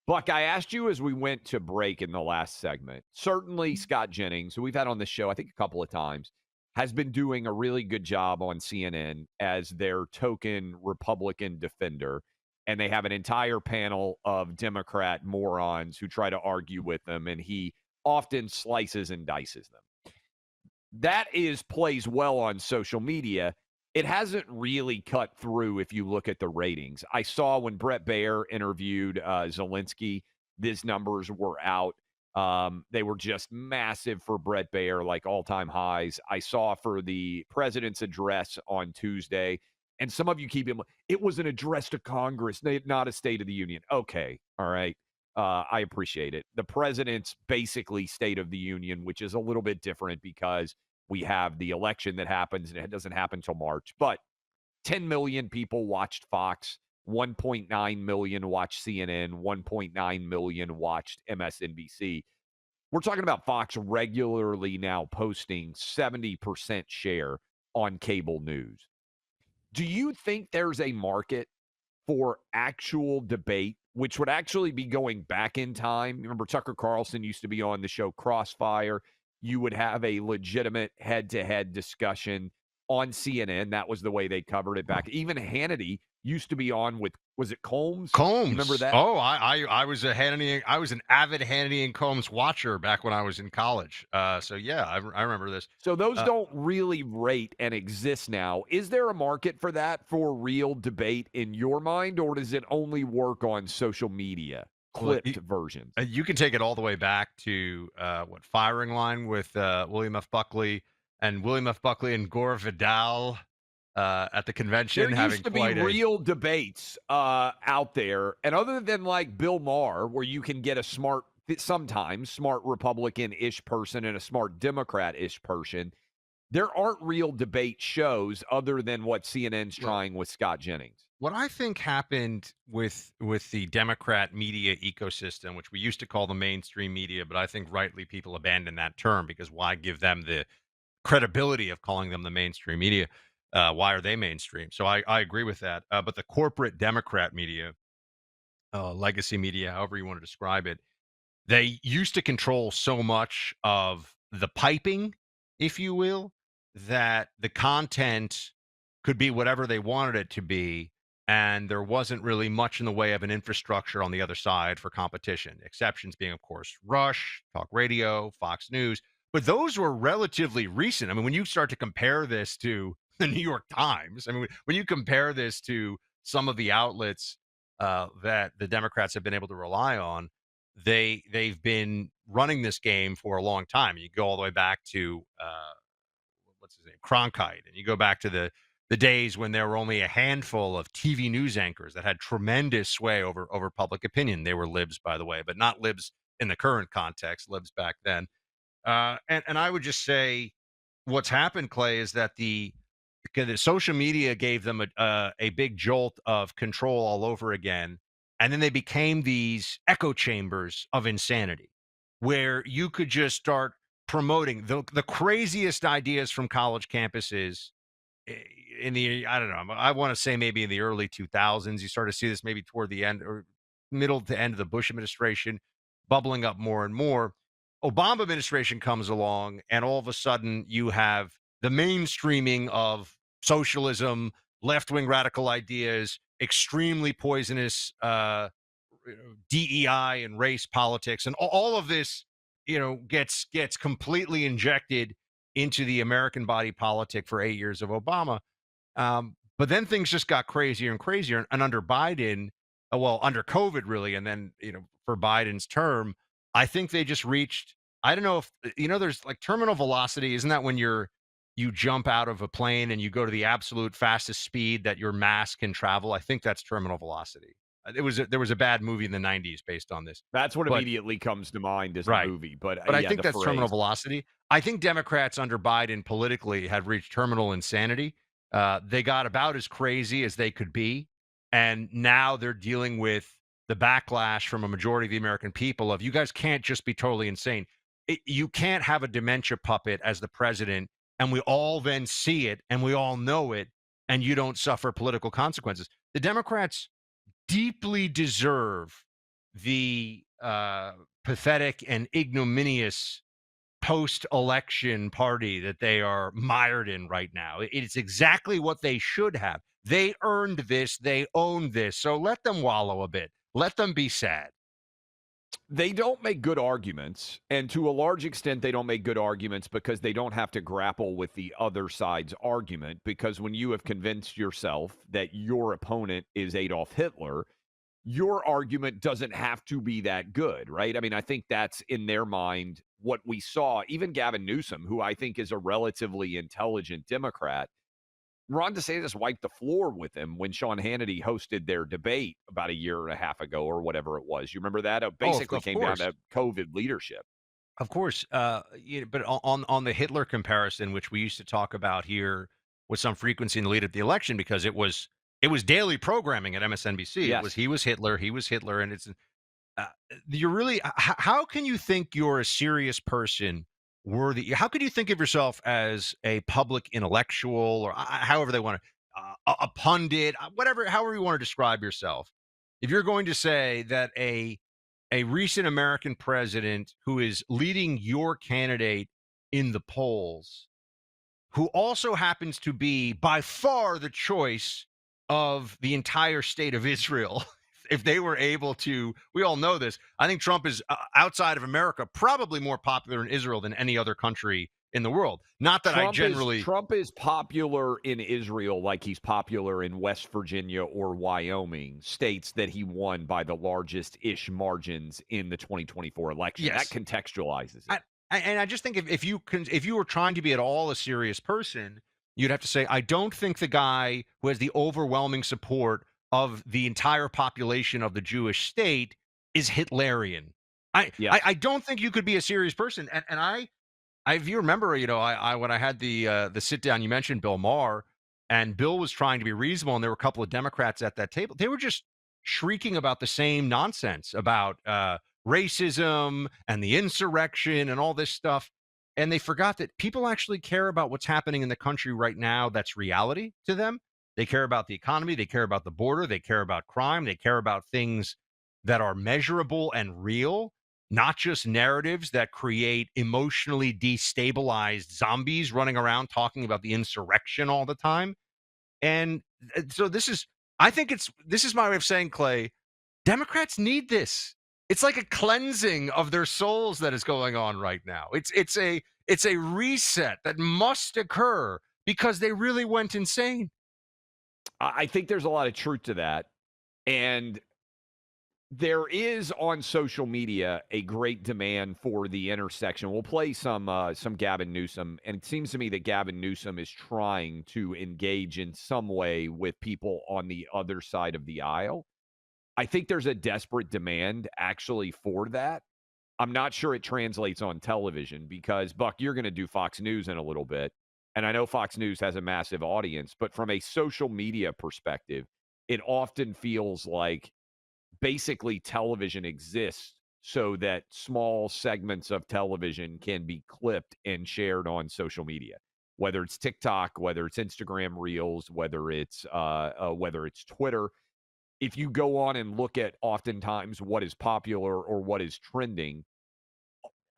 Buck, I asked you as we went to break in the last segment. Certainly, Scott Jennings, who we've had on the show, I think, a couple of times, has been doing a really good job on CNN as their token Republican defender. And they have an entire panel of Democrat morons who try to argue with them, and he often slices and dices them. That is plays well on social media. It hasn't really cut through if you look at the ratings. I saw when Brett Baer interviewed Zelensky, these numbers were out. They were just massive for Brett Baer, like all-time highs. I saw for the president's address on Tuesday, and some of you keep him. It was an address to Congress, not a State of the Union. Okay, all right. I appreciate it. The president's basically State of the Union, which is a little bit different because we have the election that happens and it doesn't happen until March. But 10 million people watched Fox, 1.9 million watched CNN, 1.9 million watched MSNBC. We're talking about Fox regularly now posting 70% share on cable news. Do you think there's a market for actual debate, which would actually be going back in time? Remember, Tucker Carlson used to be on the show Crossfire. You would have a legitimate head-to-head discussion on CNN. That was the way they covered it back. Even Hannity used to be on with, was it Combs? You remember Combs. that? Oh, I was a Hannity. I was an avid Hannity and Combs watcher back when I was in college. So yeah, I remember this. So those Uh, don't really rate and exist now. Is there a market for that, for real debate in your mind, or does it only work on social media, well, clipped versions? you can take it all the way back to what firing line with William F. Buckley and William F. Buckley and Gore Vidal at the There convention having used to be quite a real debates out there, and other than like Bill Maher, where you can get a sometimes smart Republican-ish person and a smart Democrat-ish person, there aren't real debate shows other than what CNN's well, trying with Scott Jennings. what I think happened with the Democrat media ecosystem, which we used to call the mainstream media, but I think rightly people abandoned that term because why give them the credibility of calling them the mainstream media? Why are they mainstream? So I agree with that. But the corporate Democrat media, legacy media, however you want to describe it, they used to control so much of the piping, if you will, that the content could be whatever they wanted it to be. And there wasn't really much in the way of an infrastructure on the other side for competition. Exceptions being, of course, Rush, Talk Radio, Fox News. But those were relatively recent. I mean, when you start to compare this to the New York Times, I mean, when you compare this to some of the outlets that the Democrats have been able to rely on, they've been running this game for a long time. You go all the way back to what's his name, Cronkite, and you go back to the days when there were only a handful of TV news anchors that had tremendous sway over public opinion. They were libs, by the way, but not libs in the current context, libs back then. And I would just say what's happened, Clay, is that the social media gave them a big jolt of control all over again. And then they became these echo chambers of insanity where you could just start promoting the craziest ideas from college campuses in the, I don't know, I want to say maybe in the early 2000s. You start to see this maybe toward the end or middle to end of the Bush administration, bubbling up more and more. Obama administration comes along, and all of a sudden you have the mainstreaming of socialism, left-wing radical ideas, extremely poisonous DEI and race politics, and all of this, gets completely injected into the American body politic for 8 years of Obama. But then things just got crazier and crazier, and under Biden, well, under COVID, really, and then for Biden's term, I think they just reached. I don't know if there's like terminal velocity. Isn't that when you jump out of a plane and you go to the absolute fastest speed that your mass can travel? I think that's terminal velocity. There was a bad movie in the '90s based on this, That's what but immediately comes to mind as a right. movie. But But I yeah, think the that's terminal phrase. velocity. I think Democrats under Biden politically have reached terminal insanity. They got about as crazy as they could be. And now they're dealing with the backlash from a majority of the American people of you guys can't just be totally insane. You can't have a dementia puppet as the president and we all then see it and we all know it and you don't suffer political consequences. The Democrats deeply deserve the pathetic and ignominious post-election party that they are mired in right now. It's exactly what they should have. They earned this, they owned this. So let them wallow a bit. Let them be sad. They don't make good arguments, and to a large extent, they don't make good arguments because they don't have to grapple with the other side's argument. Because when you have convinced yourself that your opponent is Adolf Hitler, your argument doesn't have to be that good, right? I mean, I think that's in their mind what we saw. Even Gavin Newsom, who I think is a relatively intelligent Democrat, Ron DeSantis wiped the floor with him when Sean Hannity hosted their debate about a year and a half ago or whatever it was. You remember that? It Oh, basically of came down course. to COVID leadership. Of course. But on the Hitler comparison, which we used to talk about here with some frequency in the lead up the election, because it was daily programming at MSNBC. It was Yes. he was Hitler, and it's uh, you're really how can you think you're a serious person worthy? How could you think of yourself as a public intellectual or however they want to a pundit, whatever, however you want to describe yourself? If you're going to say that a recent American president who is leading your candidate in the polls, who also happens to be by far the choice of the entire state of Israel. If they were able to, we all know this. I think Trump is outside of America, probably more popular in Israel than any other country in the world. Not that I generally, Trump is popular in Israel like he's popular in West Virginia or Wyoming, states that he won by the largest ish margins in the 2024 election. That yes. contextualizes it. And I just think if you were trying to be at all a serious person, you'd have to say, I don't think the guy who has the overwhelming support of the entire population of the Jewish state is Hitlerian. I Yes. don't think you could be a serious person. And if you remember, I when I had the sit down, you mentioned Bill Maher, and Bill was trying to be reasonable, and there were a couple of Democrats at that table. They were just shrieking about the same nonsense about racism and the insurrection and all this stuff. And they forgot that people actually care about what's happening in the country right now. That's reality to them. They care about the economy. They care about the border. They care about crime. They care about things that are measurable and real, not just narratives that create emotionally destabilized zombies running around talking about the insurrection all the time. And so this is my way of saying, Clay, Democrats need this. It's like a cleansing of their souls that is going on right now. It's a reset that must occur because they really went insane. I think there's a lot of truth to that. And there is on social media a great demand for the intersection. We'll play some Gavin Newsom, and it seems to me that Gavin Newsom is trying to engage in some way with people on the other side of the aisle. I think there's a desperate demand actually for that. I'm not sure it translates on television because Buck, you're going to do Fox News in a little bit, and I know Fox News has a massive audience, but from a social media perspective, it often feels like basically television exists so that small segments of television can be clipped and shared on social media, whether it's TikTok, whether it's Instagram Reels, whether it's Twitter. If you go on and look at oftentimes what is popular or what is trending,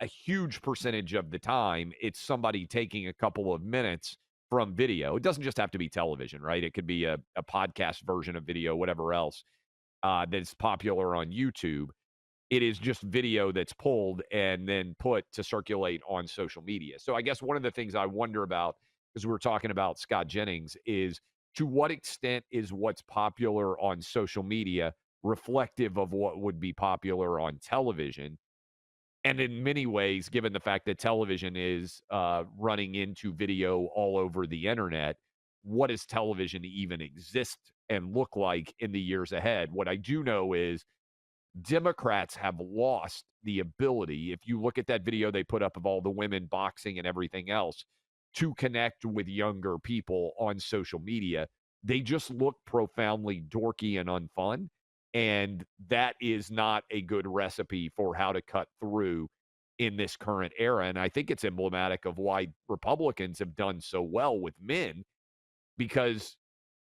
a huge percentage of the time it's somebody taking a couple of minutes from video. It doesn't just have to be television, right? It could be a podcast version of video, whatever else that's popular on YouTube. It is just video that's pulled and then put to circulate on social media. So I guess one of the things I wonder about, because we were talking about Scott Jennings, is to what extent is what's popular on social media reflective of what would be popular on television? And in many ways, given the fact that television is running into video all over the internet, what does television even exist and look like in the years ahead? What I do know is Democrats have lost the ability, if you look at that video they put up of all the women boxing and everything else, to connect with younger people on social media. They just look profoundly dorky and unfun. And that is not a good recipe for how to cut through in this current era. And I think it's emblematic of why Republicans have done so well with men because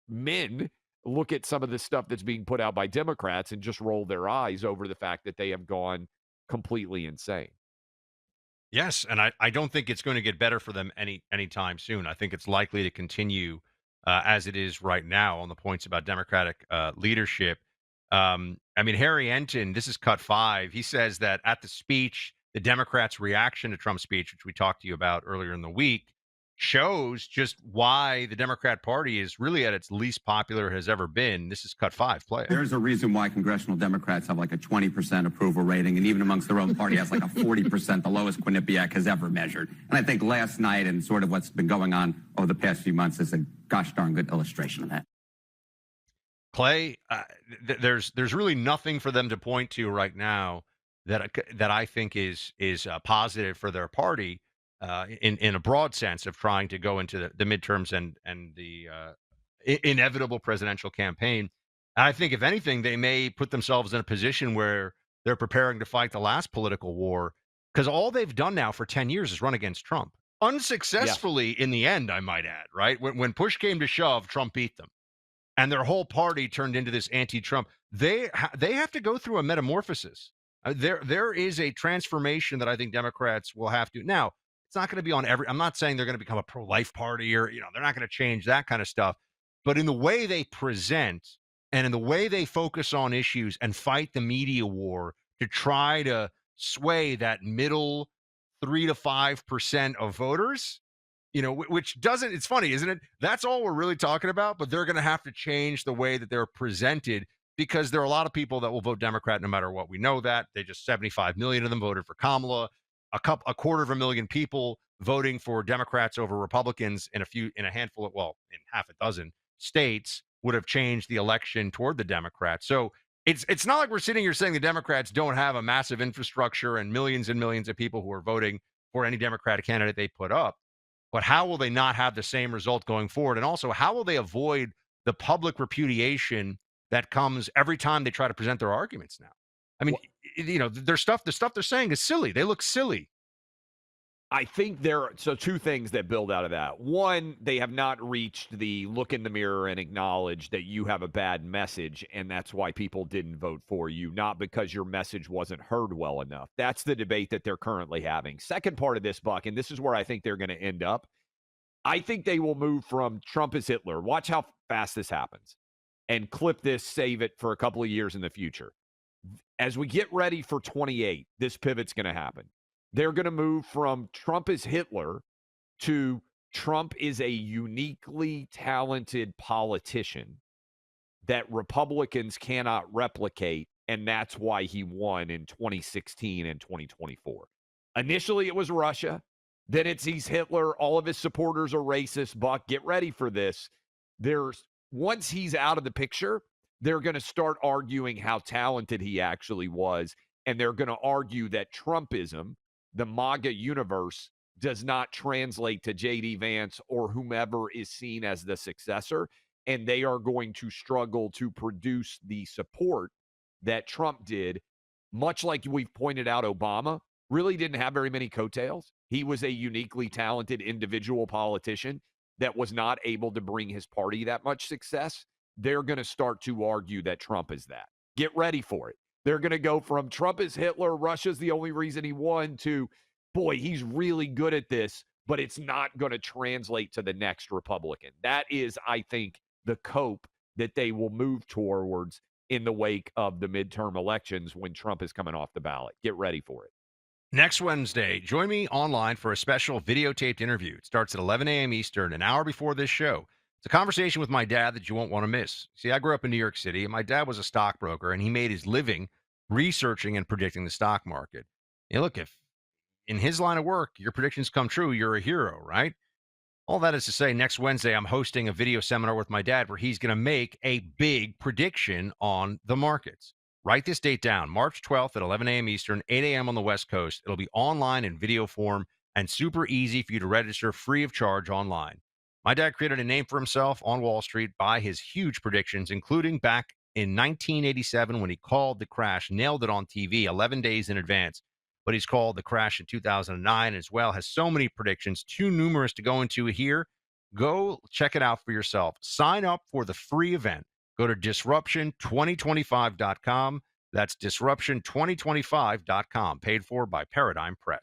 men look at some of the stuff that's being put out by Democrats and just roll their eyes over the fact that they have gone completely insane. Yes, and I don't think it's going to get better for them anytime soon. I think it's likely to continue as it is right now on the points about Democratic leadership. I mean, Harry Enton, this is cut five. He says that at the speech, the Democrats' reaction to Trump's speech, which we talked to you about earlier in the week, shows just why the Democrat Party is really at its least popular it has ever been. This is cut five. Play it. There's a reason why congressional Democrats have like a 20% approval rating, and even amongst their own party has like a 40%, the lowest Quinnipiac has ever measured. And I think last night and sort of what's been going on over the past few months is a gosh darn good illustration of that. Clay, there's really nothing for them to point to right now that I think is positive for their party in a broad sense of trying to go into the midterms and the inevitable presidential campaign. And I think if anything, they may put themselves in a position where they're preparing to fight the last political war, because all they've done now for 10 years is run against Trump Yeah. unsuccessfully in the end, I might add. Right when push came to shove, Trump beat them and their whole party turned into this anti-Trump. They have to go through a metamorphosis. There is a transformation that I think Democrats will have to. Now, it's not going to be on every. I'm not saying they're going to become a pro-life party or they're not going to change that kind of stuff. But in the way they present and in the way they focus on issues and fight the media war to try to sway that middle 3 to 5% of voters, which doesn't, it's funny, isn't it? That's all we're really talking about, but they're going to have to change the way that they're presented because there are a lot of people that will vote Democrat no matter what. We know that. They just 75 million of them voted for Kamala, a quarter of a million people voting for Democrats over Republicans in a handful of, well, in half a dozen states would have changed the election toward the Democrats. So it's not like we're sitting here saying the Democrats don't have a massive infrastructure and millions of people who are voting for any Democratic candidate they put up. But how will they not have the same result going forward? And also, how will they avoid the public repudiation that comes every time they try to present their arguments now? I mean, the stuff they're saying is silly. They look silly. I think two things that build out of that. One, they have not reached the look in the mirror and acknowledge that you have a bad message, and that's why people didn't vote for you, not because your message wasn't heard well enough. That's the debate that they're currently having. Second part of this, Buck, and this is where I think they're going to end up. I think they will move from Trump is Hitler. Watch how fast this happens and clip this, save it for a couple of years in the future. As we get ready for 28, this pivot's going to happen. They're going to move from Trump is Hitler to Trump is a uniquely talented politician that Republicans cannot replicate, and that's why he won in 2016 and 2024. Initially, it was Russia. Then he's Hitler. All of his supporters are racist. Buck, get ready for this. Once he's out of the picture, they're going to start arguing how talented he actually was, and they're going to argue that Trumpism, the MAGA universe, does not translate to J.D. Vance or whomever is seen as the successor, and they are going to struggle to produce the support that Trump did, much like we've pointed out Obama really didn't have very many coattails. He was a uniquely talented individual politician that was not able to bring his party that much success. They're going to start to argue that Trump is that. Get ready for it. They're going to go from Trump is Hitler, Russia's the only reason he won, to, boy, he's really good at this, but it's not going to translate to the next Republican. That is, I think, the cope that they will move towards in the wake of the midterm elections when Trump is coming off the ballot. Get ready for it. Next Wednesday, join me online for a special videotaped interview. It starts at 11 a.m. Eastern, an hour before this show. It's a conversation with my dad that you won't want to miss. See, I grew up in New York City, and my dad was a stockbroker, and he made his living researching and predicting the stock market. Look, if in his line of work, your predictions come true, you're a hero, right? All that is to say, next Wednesday, I'm hosting a video seminar with my dad where he's going to make a big prediction on the markets. Write this date down, March 12th at 11 a.m. Eastern, 8 a.m. on the West Coast. It'll be online in video form and super easy for you to register free of charge online. My dad created a name for himself on Wall Street by his huge predictions, including back in 1987 when he called the crash, nailed it on TV 11 days in advance. But he's called the crash in 2009 as well, has so many predictions, too numerous to go into here. Go check it out for yourself. Sign up for the free event Go to disruption2025.com. That's disruption2025.com, paid for by Paradigm Press.